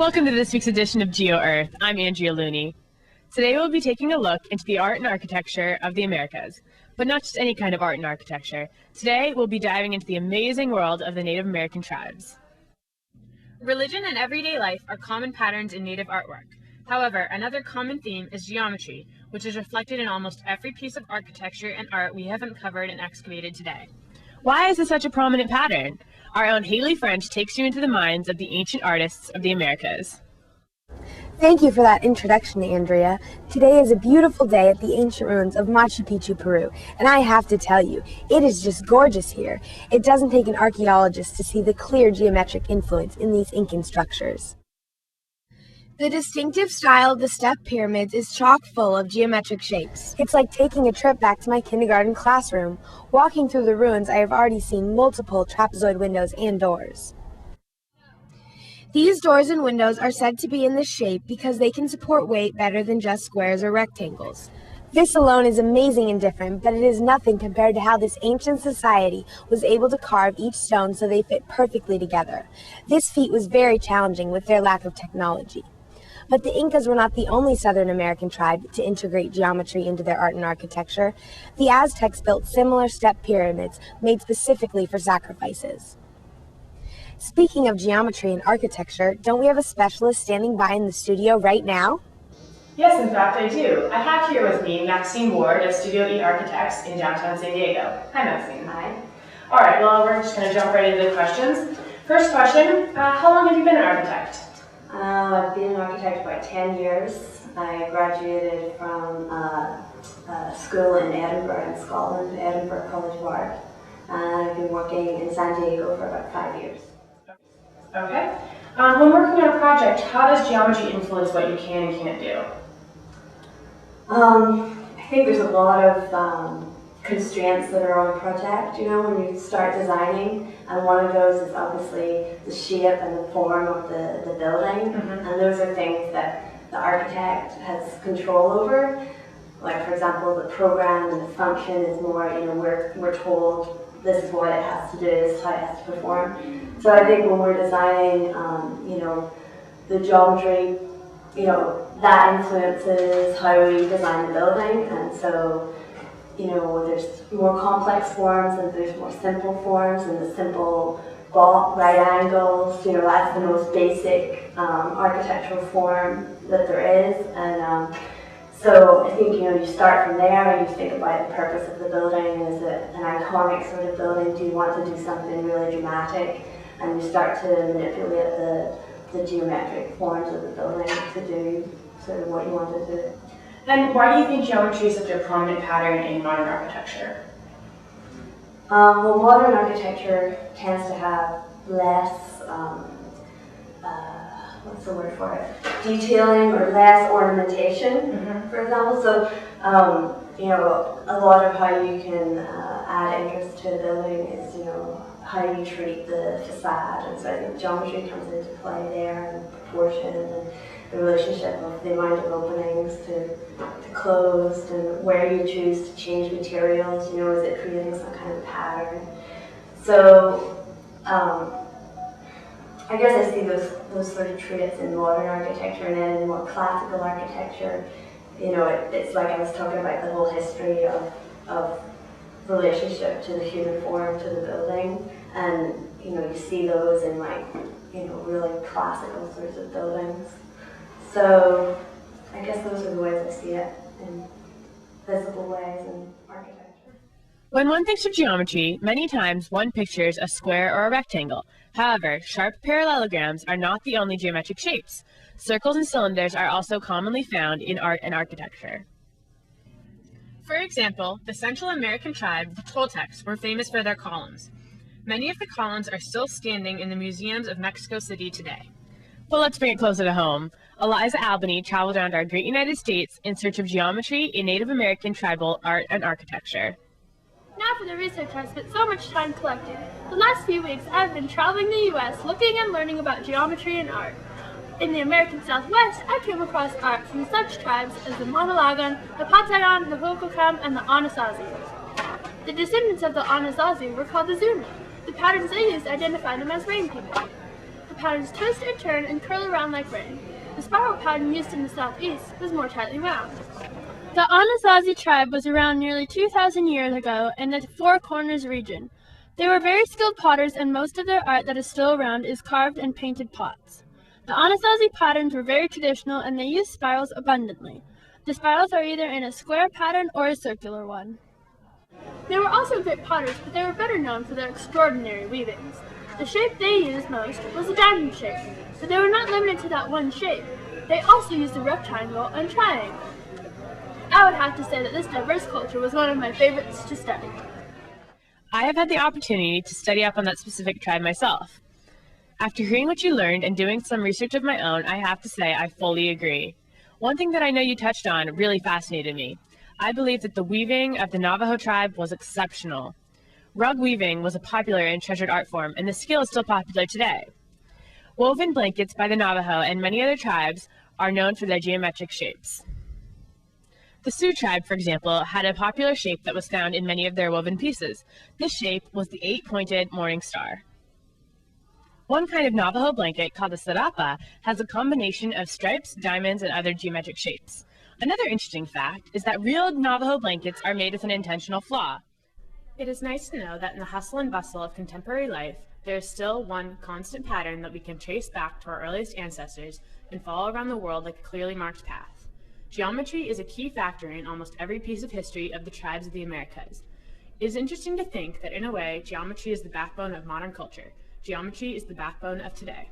Welcome to this week's edition of GeoEarth. I'm Andrea Looney. Today we'll be taking a look into the art and architecture of the Americas, but not just any kind of art and architecture. Today we'll be diving into the amazing world of the Native American tribes. Religion and everyday life are common patterns in Native artwork. However, another common theme is geometry, which is reflected in almost every piece of architecture and art we have uncovered and excavated today. Why is this such a prominent pattern? Our own Haley French takes you into the minds of the ancient artists of the Americas. Thank you for that introduction, Andrea. Today is a beautiful day at the ancient ruins of Machu Picchu, Peru, and I have to tell you, it is just gorgeous here. It doesn't take an archaeologist to see the clear geometric influence in these Incan structures. The distinctive style of the step pyramids is chock full of geometric shapes. It's like taking a trip back to my kindergarten classroom. Walking through the ruins, I have already seen multiple trapezoid windows and doors. These doors and windows are said to be in this shape because they can support weight better than just squares or rectangles. This alone is amazing and different, but it is nothing compared to how this ancient society was able to carve each stone so they fit perfectly together. This feat was very challenging with their lack of technology. But the Incas were not the only Southern American tribe to integrate geometry into their art and architecture. The Aztecs built similar step pyramids made specifically for sacrifices. Speaking of geometry and architecture, don't we have a specialist standing by in the studio right now? Yes, in fact I do. I have here with me Maxine Ward of Studio E Architects in downtown San Diego. Hi Maxine. Hi. Alright, well we're just going to jump right into the questions. First question, how long have you been an architect? I've been an architect for about 10 years. I graduated from school in Edinburgh, in Scotland, Edinburgh College of Art, and I've been working in San Diego for about 5 years. Okay. When working on a project, how does geometry influence what you can and can't do? I think there's a lot of constraints that are on a project, you know, when you start designing, and one of those is obviously the shape and the form of the building, and those are things that the architect has control over. Like, for example, the program and the function is more, you know, we're told this is what it has to do, this is how it has to perform. So I think when we're designing, you know, the geometry, you know, that influences how we design the building, and so, you know, there's more complex forms and there's more simple forms, and the simple right angles, you know, that's the most basic architectural form that there is, and so I think, you know, you start from there and you think about the purpose of the building. Is it an iconic sort of building? Do you want to do something really dramatic? And you start to manipulate the geometric forms of the building to do sort of what you want to do. And why do you think geometry is such a prominent pattern in modern architecture? Well, modern architecture tends to have less, what's the word for it? Detailing or less ornamentation, for example. So, you know, a lot of how you can add interest to a building is, you know, how you treat the facade. And so I think geometry comes into play there, and proportion, and the relationship of the amount of openings to closed, and where you choose to change materials, you know, is it creating some kind of pattern? So I guess I see those sort of traits in modern architecture, and then in more classical architecture, you know, it's like I was talking about the whole history of relationship to the human form, to the building, and, you know, you see those in, like, you know, really classical sorts of buildings. So I guess those are the ways I see it, in visible ways in architecture. When one thinks of geometry, many times one pictures a square or a rectangle. However, sharp parallelograms are not the only geometric shapes. Circles and cylinders are also commonly found in art and architecture. For example, the Central American tribe, the Toltecs, were famous for their columns. Many of the columns are still standing in the museums of Mexico City today. But let's bring it closer to home. Eliza Albany traveled around our great United States in search of geometry in Native American tribal art and architecture. Now for the research I spent so much time collecting. The last few weeks I've been traveling the U.S. looking and learning about geometry and art. In the American Southwest, I came across art from such tribes as the Monalagan, the Patagon, the Hohokam, and the Anasazi. The descendants of the Anasazi were called the Zuni. The patterns they used identified them as rain people. The patterns twist and turn and curl around like rain. The spiral pattern used in the southeast was more tightly wound. The Anasazi tribe was around nearly 2,000 years ago in the Four Corners region. They were very skilled potters, and most of their art that is still around is carved and painted pots. The Anasazi patterns were very traditional, and they used spirals abundantly. The spirals are either in a square pattern or a circular one. They were also great potters, but they were better known for their extraordinary weavings. The shape they used most was a diamond shape, but they were not limited to that one shape. They also used a rectangle and triangle. I would have to say that this diverse culture was one of my favorites to study. I have had the opportunity to study up on that specific tribe myself. After hearing what you learned and doing some research of my own, I have to say I fully agree. One thing that I know you touched on really fascinated me. I believe that the weaving of the Navajo tribe was exceptional. Rug weaving was a popular and treasured art form, and the skill is still popular today. Woven blankets by the Navajo and many other tribes are known for their geometric shapes. The Sioux tribe, for example, had a popular shape that was found in many of their woven pieces. This shape was the 8-pointed morning star. One kind of Navajo blanket, called a sarapa, has a combination of stripes, diamonds, and other geometric shapes. Another interesting fact is that real Navajo blankets are made with an intentional flaw. It is nice to know that in the hustle and bustle of contemporary life, there is still one constant pattern that we can trace back to our earliest ancestors and follow around the world like a clearly marked path. Geometry is a key factor in almost every piece of history of the tribes of the Americas. It is interesting to think that in a way, geometry is the backbone of modern culture. Geometry is the backbone of today.